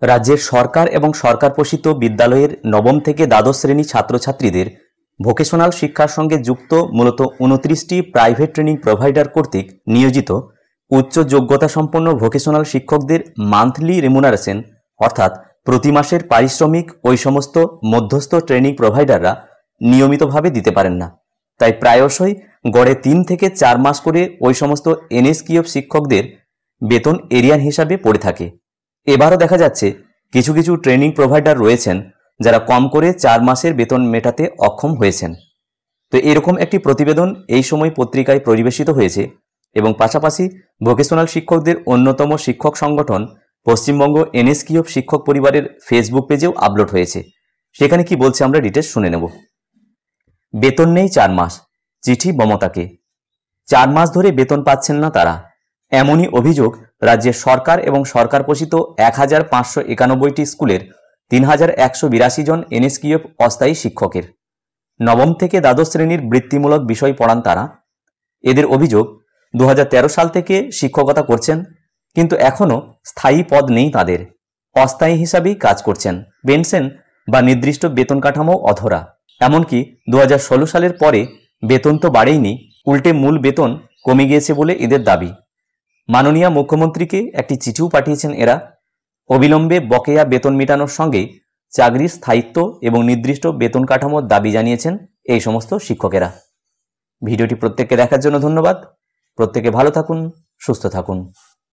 রাজ্যের সরকার এবং সরকার পোষিত বিদ্যালয়ের নবম থেকে দ্বাদশ শ্রেণী ছাত্রছাত্রীদের ভোকেশনাল শিক্ষার সঙ্গে যুক্ত মূলত 29টি প্রাইভেট ট্রেনিং প্রোভাইডার কর্তৃক নিয়োজিত উচ্চ যোগ্যতা সম্পন্ন ভোকেশনাল শিক্ষকদের মান্থলি রেমুনারেশন অর্থাৎ প্রতি মাসের পারিশ্রমিক ওই সমস্ত মধ্যস্থ ট্রেনিং প্রোভাইডাররা নিয়মিতভাবে দিতে পারেন না। তাই প্রায়শই গড়ে 3 থেকে 4 মাস করে ওই সমস্ত এনএসকিউএফ শিক্ষকদের বেতন এরিয়ান হিসাবে পড়ে থাকে। এবারও দেখা যাচ্ছে কিছু কিছু ট্রেনিং প্রোভাইডার রয়েছেন যারা কম করে 4 মাসের বেতন মেটাতে অক্ষম হয়েছেন। তো এরকম একটি প্রতিবেদন এই সময় পত্রিকায় পরিবেশিত হয়েছে এবং পাশাপাশি ভোকেশনাল শিক্ষকদের অন্যতম শিক্ষক সংগঠন পশ্চিমবঙ্গ এনএসকিউএফ শিক্ষক পরিবারের ফেসবুক পেজেও আপলোড হয়েছে। সেখানে কি বলছে আমরা ডিটেলস শুনে নেব। বেতন নেই 4 মাস, চিঠি মমতাকে। 4 মাস ধরে বেতন পাচ্ছেন না তারা, এমনই অভিযোগ রাজ্যের সরকার এবং সরকার পোষিত 1591টি স্কুলের 3182 জন এনএসকিউএফ অস্থায়ী শিক্ষকের। নবম থেকে দ্বাদশ শ্রেণীর বৃত্তিমূলক বিষয় পড়ান তারা। এদের অভিযোগ 2013 সাল থেকে শিক্ষকতা করছেন, কিন্তু এখনও স্থায়ী পদ নেই তাদের, অস্থায়ী হিসাবেই কাজ করছেন, পেনশন বা নির্দিষ্ট বেতন কাঠামো অধরা। এমনকি 2016 সালের পরে বেতন তো বাড়েইনি, উল্টে মূল বেতন কমে গিয়েছে বলে এদের দাবি। মাননীয় মুখ্যমন্ত্রীকে একটি চিঠিও পাঠিয়েছেন এরা। অবিলম্বে বকেয়া বেতন মেটানোর সঙ্গে চাকরির স্থায়িত্ব এবং নির্দিষ্ট বেতন কাঠামোর দাবি জানিয়েছেন এই সমস্ত শিক্ষকেরা। ভিডিওটি প্রত্যেককে দেখার জন্য ধন্যবাদ। প্রত্যেকে ভালো থাকুন, সুস্থ থাকুন।